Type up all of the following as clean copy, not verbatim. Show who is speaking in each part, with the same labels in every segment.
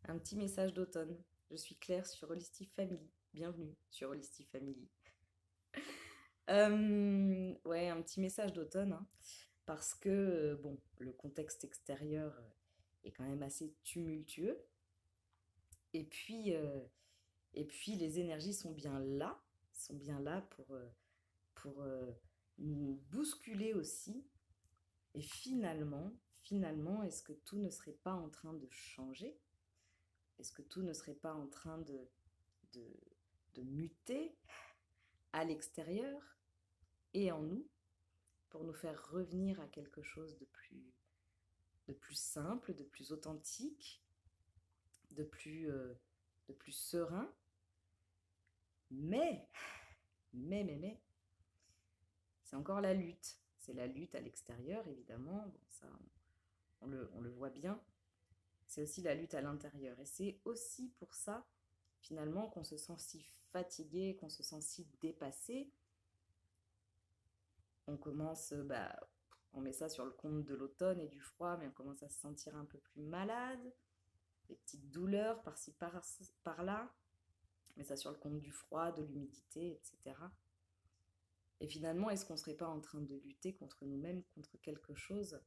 Speaker 1: Un petit message d'automne. Je suis Claire sur Holistic Family. Bienvenue sur Holistic Family. Ouais, un petit message d'automne, hein, parce que, bon, le contexte extérieur est quand même assez tumultueux. Et puis, euh, et puis les énergies sont bien là pour nous bousculer aussi. Et finalement, est-ce que tout ne serait pas en train de changer? Est-ce que tout ne serait pas en train de, de muter à l'extérieur et en nous pour nous faire revenir à quelque chose de plus simple, de plus authentique, de plus, euh, de plus serein? Mais, mais, c'est encore la lutte. C'est la lutte à l'extérieur, évidemment. Bon, ça, on le voit bien. C'est aussi la lutte à l'intérieur. Et c'est aussi pour ça, finalement, qu'on se sent si fatigué, qu'on se sent si dépassé. On commence, on met ça sur le compte de l'automne et du froid, mais on commence à se sentir un peu plus malade, des petites douleurs par-ci, par-là, mais ça sur le compte du froid, de l'humidité, etc. Et finalement, est-ce qu'on ne serait pas en train de lutter contre nous-mêmes, contre quelque chose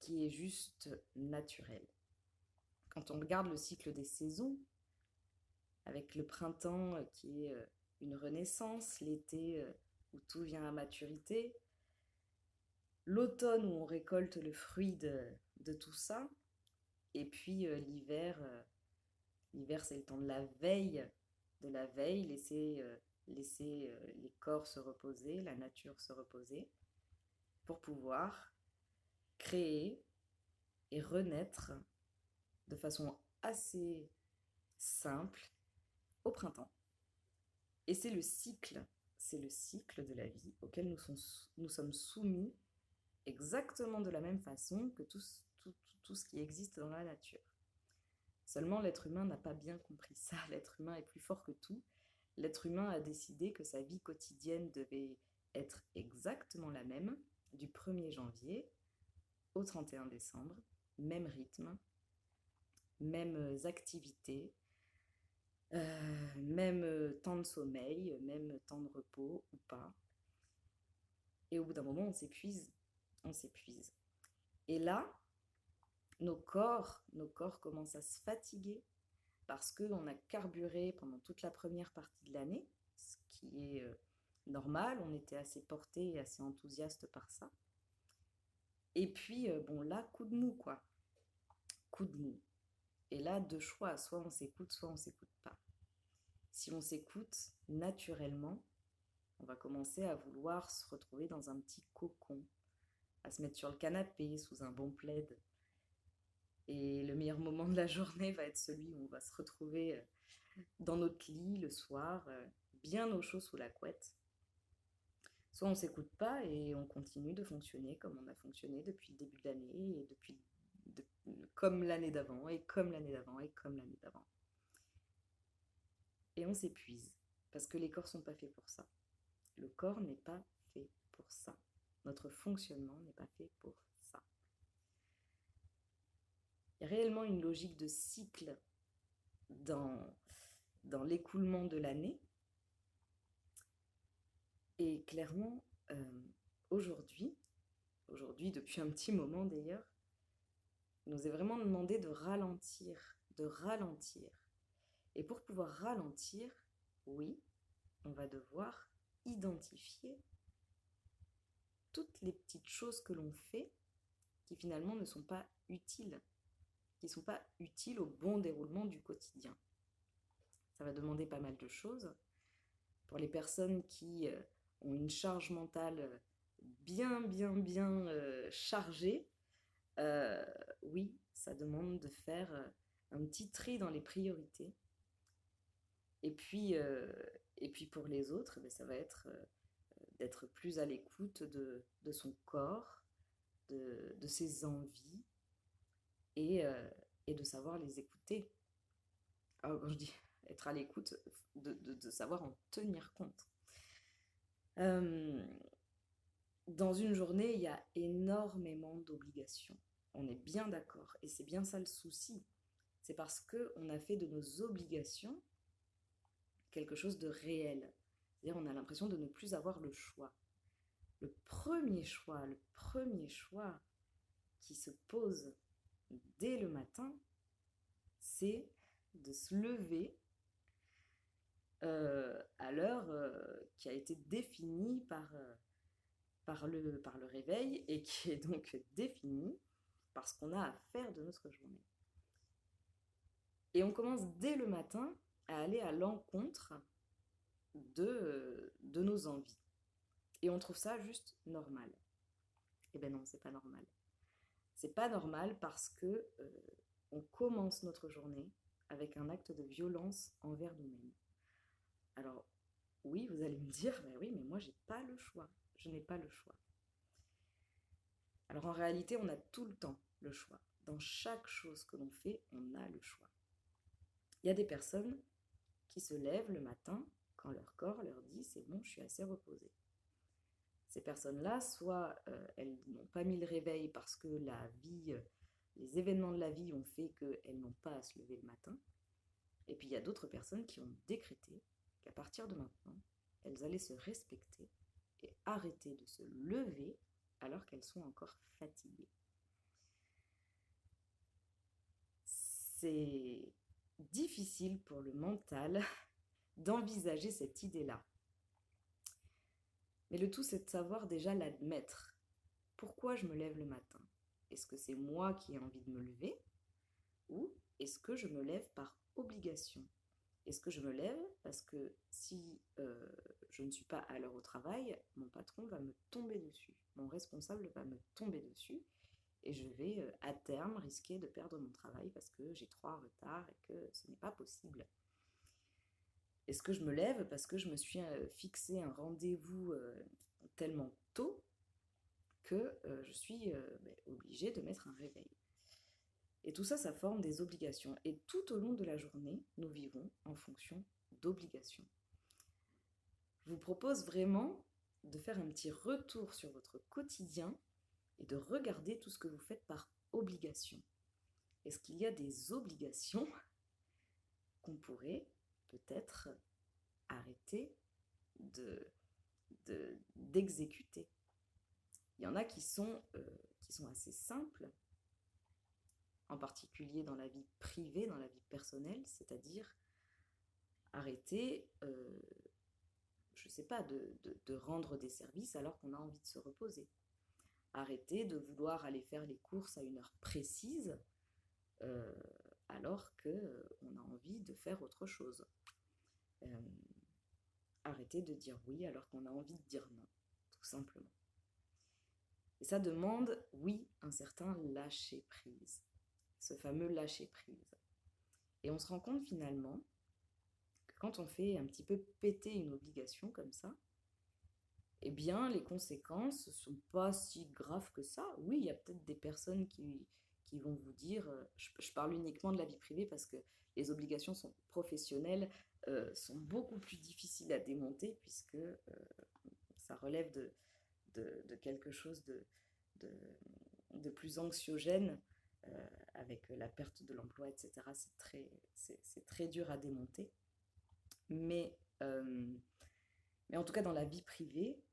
Speaker 1: qui est juste naturel? Quand on regarde le cycle des saisons, avec le printemps qui est une renaissance, l'été où tout vient à maturité, l'automne où on récolte le fruit de tout ça, et puis l'hiver c'est le temps de la veille, laisser les corps se reposer, la nature se reposer, pour pouvoir créer et renaître de façon assez simple au printemps. Et c'est le cycle de la vie auquel nous sommes soumis exactement de la même façon que tout ce qui existe dans la nature. Seulement, l'être humain n'a pas bien compris ça. L'être humain est plus fort que tout. L'être humain a décidé que sa vie quotidienne devait être exactement la même, du 1er janvier au 31 décembre, même rythme, mêmes activités, même temps de sommeil, même temps de repos ou pas. Et au bout d'un moment, on s'épuise. On s'épuise. Et là, nos corps commencent à se fatiguer parce qu'on a carburé pendant toute la première partie de l'année, ce qui est normal, on était assez porté et assez enthousiaste par ça. Et puis, bon, là, coup de mou, quoi. Coup de mou. Et là, deux choix, soit on s'écoute pas. Si on s'écoute, naturellement, on va commencer à vouloir se retrouver dans un petit cocon, à se mettre sur le canapé sous un bon plaid. Et le meilleur moment de la journée va être celui où on va se retrouver dans notre lit le soir, bien au chaud sous la couette. Soit on ne s'écoute pas et on continue de fonctionner comme on a fonctionné depuis le début de l'année et de, comme l'année d'avant et comme l'année d'avant et comme l'année d'avant. Et on s'épuise parce que les corps ne sont pas faits pour ça. Le corps n'est pas fait pour ça. Notre fonctionnement n'est pas fait pour ça. Il y a réellement une logique de cycle dans, dans l'écoulement de l'année. Et clairement, aujourd'hui, depuis un petit moment d'ailleurs, il nous est vraiment demandé de ralentir, de ralentir. Et pour pouvoir ralentir, oui, on va devoir identifier toutes les petites choses que l'on fait qui finalement ne sont pas utiles, qui ne sont pas utiles au bon déroulement du quotidien. Ça va demander pas mal de choses. Pour les personnes qui ont une charge mentale bien chargée, oui, ça demande de faire un petit tri dans les priorités. Et puis, euh, et puis pour les autres, ça va être d'être plus à l'écoute de son corps, de ses envies et, euh, et de savoir les écouter. Alors quand je dis être à l'écoute, de savoir en tenir compte. Euh, Dans une journée, il y a énormément d'obligations. On est bien d'accord. Et c'est bien ça le souci. c'est parce qu'on a fait de nos obligations quelque chose de réel. C'est-à-dire on a l'impression de ne plus avoir le choix. Le premier choix qui se pose dès le matin, c'est de se lever à l'heure qui a été définie par le réveil et qui est donc définie par ce qu'on a à faire de notre journée. Et on commence dès le matin à aller à l'encontre de nos envies. Et on trouve ça juste normal. Eh bien non, c'est pas normal. C'est pas normal parce que on commence notre journée avec un acte de violence envers nous-mêmes. Alors, oui, vous allez me dire, mais oui, mais moi j'ai pas le choix. Je n'ai pas le choix. Alors en réalité, on a tout le temps le choix. Dans chaque chose que l'on fait, on a le choix. Il y a des personnes qui se lèvent le matin quand leur corps leur dit c'est bon, je suis assez reposée. Ces personnes-là, soit elles n'ont pas mis le réveil parce que la vie, les événements de la vie ont fait qu'elles n'ont pas à se lever le matin. Et puis il y a d'autres personnes qui ont décrété qu'à partir de maintenant, elles allaient se respecter et arrêter de se lever alors qu'elles sont encore fatiguées. C'est difficile pour le mental d'envisager cette idée-là. Mais le tout, c'est de savoir déjà l'admettre. Pourquoi je me lève le matin? Est-ce que c'est moi qui ai envie de me lever? Ou est-ce que je me lève par obligation? Est-ce que je me lève parce que si je ne suis pas à l'heure au travail, mon patron va me tomber dessus, mon responsable va me tomber dessus, et je vais à terme risquer de perdre mon travail parce que j'ai trop en retard et que ce n'est pas possible. Est-ce que je me lève parce que je me suis fixé un rendez-vous tellement tôt que je suis obligée de mettre un réveil? Et tout ça, ça forme des obligations. Et tout au long de la journée, nous vivons en fonction d'obligations. Je vous propose vraiment de faire un petit retour sur votre quotidien et de regarder tout ce que vous faites par obligation. Est-ce qu'il y a des obligations qu'on pourrait peut-être arrêter d'exécuter? Il y en a qui sont assez simples, en particulier dans la vie privée, dans la vie personnelle, c'est-à-dire arrêter, je ne sais pas, de rendre des services alors qu'on a envie de se reposer. Arrêter de vouloir aller faire les courses à une heure précise alors qu'on a envie de faire autre chose. Arrêter de dire oui alors qu'on a envie de dire non, tout simplement. Et ça demande, oui, un certain lâcher-prise, ce fameux lâcher-prise. Et on se rend compte finalement que quand on fait un petit peu péter une obligation comme ça, eh bien les conséquences ne sont pas si graves que ça. Oui, il y a peut-être des personnes qui vont vous dire, je parle uniquement de la vie privée parce que les obligations sont professionnelles, sont beaucoup plus difficiles à démonter puisque ça relève de quelque chose de plus anxiogène avec la perte de l'emploi, etc. C'est très dur à démonter. Mais en tout cas, dans la vie privée,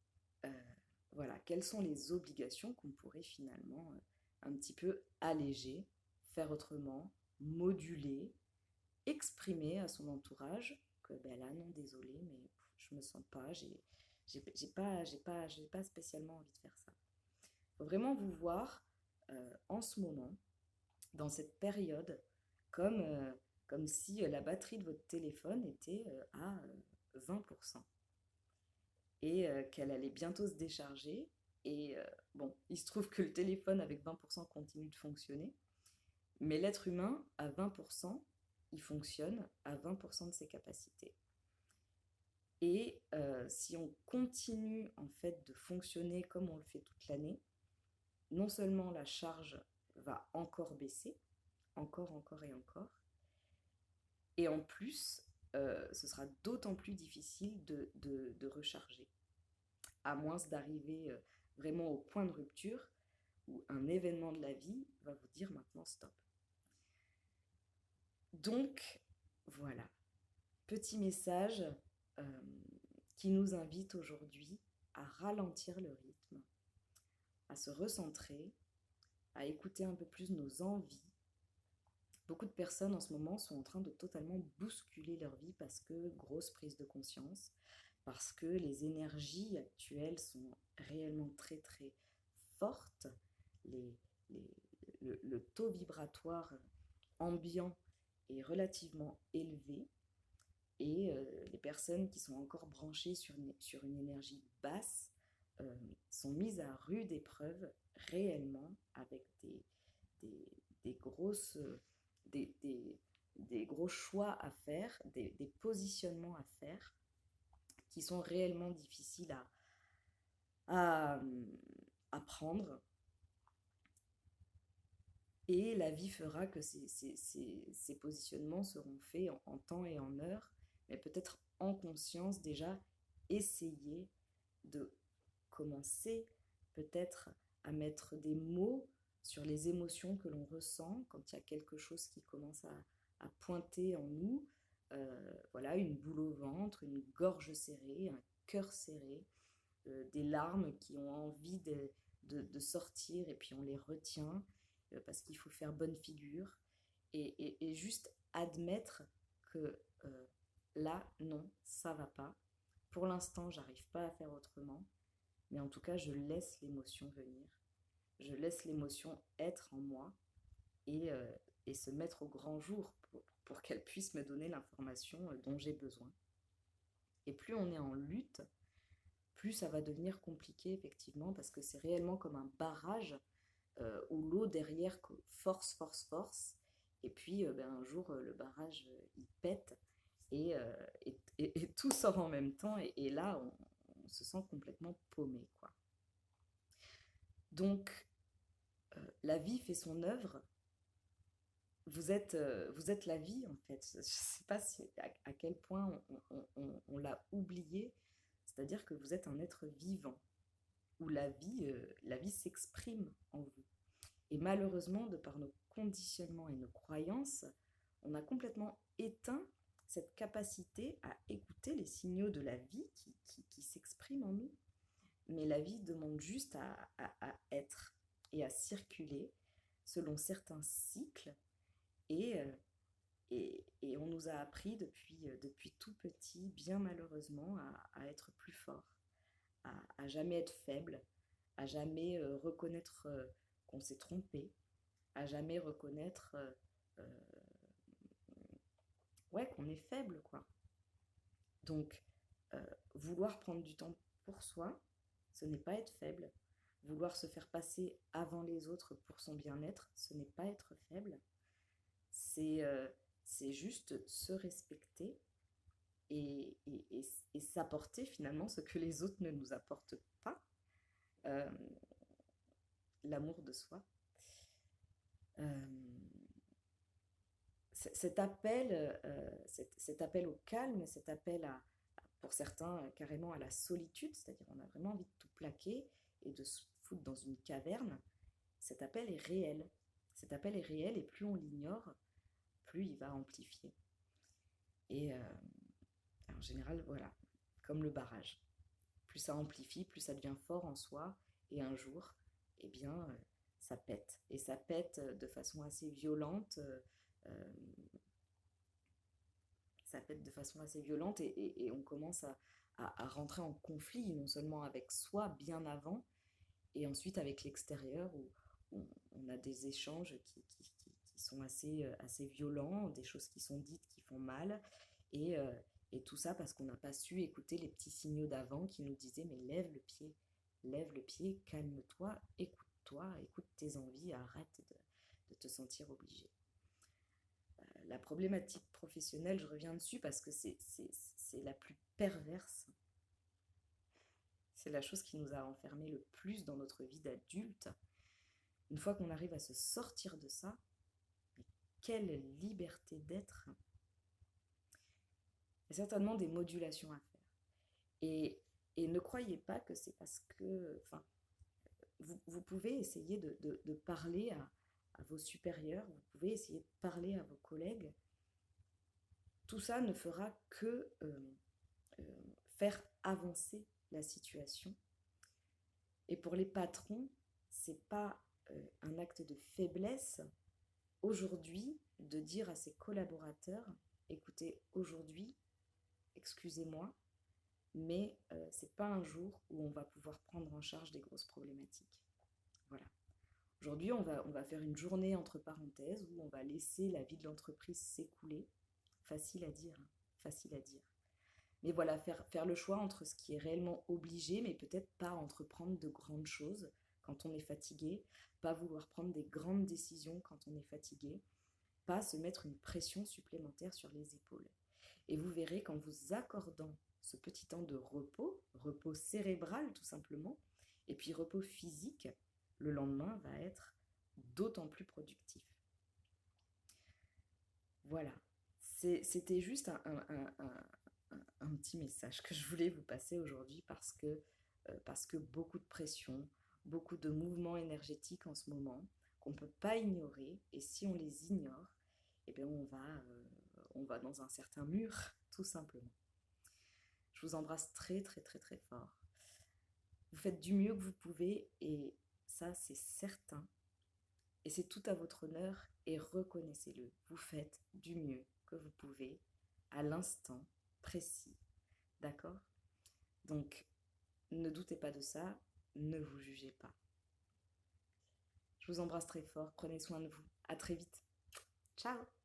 Speaker 1: voilà, quelles sont les obligations qu'on pourrait finalement un petit peu alléger, faire autrement, moduler, exprimer à son entourage que ben là, non, désolé, mais je me sens pas, j'ai pas spécialement envie de faire ça. Il faut vraiment vous voir en ce moment, dans cette période, comme si la batterie de votre téléphone était à 20% et qu'elle allait bientôt se décharger. Et bon, il se trouve que le téléphone avec 20% continue de fonctionner, mais l'être humain à 20%, il fonctionne à 20% de ses capacités. Et si on continue en fait de fonctionner comme on le fait toute l'année, non seulement la charge va encore baisser, encore et encore, et en plus, ce sera d'autant plus difficile de recharger, à moins d'arriver vraiment au point de rupture où un événement de la vie va vous dire maintenant stop. Donc, voilà, petit message euh, qui nous invite aujourd'hui à ralentir le rythme, à se recentrer, à écouter un peu plus nos envies. Beaucoup de personnes en ce moment sont en train de totalement bousculer leur vie parce que grosse prise de conscience, parce que les énergies actuelles sont réellement très très fortes, les, les, le taux vibratoire ambiant est relativement élevé et les personnes qui sont encore branchées sur une énergie basse euh, sont mises à rude épreuve réellement avec des, des grosses, des, des, des gros choix à faire, des positionnements à faire qui sont réellement difficiles à, à prendre. Et la vie fera que ces positionnements seront faits en temps et en heure, mais peut-être en conscience déjà, essayer de commencer peut-être à mettre des mots sur les émotions que l'on ressent quand il y a quelque chose qui commence à pointer en nous. Voilà, une boule au ventre, une gorge serrée, un cœur serré, des larmes qui ont envie de sortir et puis on les retient parce qu'il faut faire bonne figure et juste admettre que là, non, ça va pas. Pour l'instant, j'arrive pas à faire autrement, mais en tout cas, je laisse l'émotion venir. Je laisse l'émotion être en moi et se mettre au grand jour pour qu'elle puisse me donner l'information dont j'ai besoin. Et plus on est en lutte, plus ça va devenir compliqué, effectivement, parce que c'est réellement comme un barrage où l'eau derrière force, force, force. Et puis, un jour, le barrage, il pète et tout sort en même temps. Et là, on se sent complètement paumé, quoi. Donc, la vie fait son œuvre. Vous êtes la vie, en fait. Je ne sais pas à quel point on l'a oublié. C'est-à-dire que vous êtes un être vivant, où la vie s'exprime en vous. Et malheureusement, de par nos conditionnements et nos croyances, on a complètement éteint cette capacité à écouter les signaux de la vie qui s'expriment en nous. Mais la vie demande juste à être et à circuler selon certains cycles. Et, et on nous a appris depuis tout petit, bien malheureusement, à être plus fort, à jamais être faible, à jamais reconnaître qu'on s'est trompé, à jamais reconnaître euh, ouais, qu'on est faible, quoi. Donc, vouloir prendre du temps pour soi, ce n'est pas être faible. Vouloir se faire passer avant les autres pour son bien-être, ce n'est pas être faible. C'est juste se respecter et s'apporter finalement ce que les autres ne nous apportent pas. Euh, L'amour de soi. Euh, cet appel au calme, cet appel pour certains carrément à la solitude, c'est-à-dire on a vraiment envie de tout plaquer et de se foutre dans une caverne, cet appel est réel. Cet appel est réel et plus on l'ignore, plus il va amplifier. Et en général, voilà, comme le barrage. Plus ça amplifie, plus ça devient fort en soi, et un jour, eh bien, ça pète. Et ça pète de façon assez violente. Ça pète de façon assez violente et on commence à rentrer en conflit, non seulement avec soi bien avant, et ensuite avec l'extérieur où on a des échanges qui sont assez violents, des choses qui sont dites qui font mal, et tout ça parce qu'on n'a pas su écouter les petits signaux d'avant qui nous disaient mais lève le pied, calme-toi, écoute-toi, écoute tes envies, arrête de te sentir obligé. La problématique professionnelle, je reviens dessus parce que c'est la plus perverse. C'est la chose qui nous a enfermés le plus dans notre vie d'adulte. Une fois qu'on arrive à se sortir de ça, quelle liberté d'être! Il y a certainement des modulations à faire. Et ne croyez pas que c'est parce que... Enfin, vous pouvez essayer de parler à vos supérieurs, vous pouvez essayer de parler à vos collègues, tout ça ne fera que faire avancer la situation. Et pour les patrons, c'est pas un acte de faiblesse aujourd'hui de dire à ses collaborateurs, écoutez, aujourd'hui, excusez-moi, mais c'est pas un jour où on va pouvoir prendre en charge des grosses problématiques. Voilà. Aujourd'hui, on va faire une journée entre parenthèses où on va laisser la vie de l'entreprise s'écouler. Facile à dire, hein, facile à dire. Mais voilà, faire le choix entre ce qui est réellement obligé, mais peut-être pas entreprendre de grandes choses quand on est fatigué, pas vouloir prendre des grandes décisions quand on est fatigué, pas se mettre une pression supplémentaire sur les épaules. Et vous verrez qu'en vous accordant ce petit temps de repos, repos cérébral tout simplement, et puis repos physique, le lendemain va être d'autant plus productif. Voilà, c'était juste un petit message que je voulais vous passer aujourd'hui parce que beaucoup de pression, beaucoup de mouvements énergétiques en ce moment qu'on ne peut pas ignorer, et si on les ignore, eh bien on va dans un certain mur, tout simplement. Je vous embrasse très très très très fort. Vous faites du mieux que vous pouvez, et ça c'est certain. Et c'est tout à votre honneur, et reconnaissez-le. Vous faites du mieux que vous pouvez à l'instant précis. D'accord? Donc, ne doutez pas de ça, ne vous jugez pas. Je vous embrasse très fort, prenez soin de vous. À très vite. Ciao!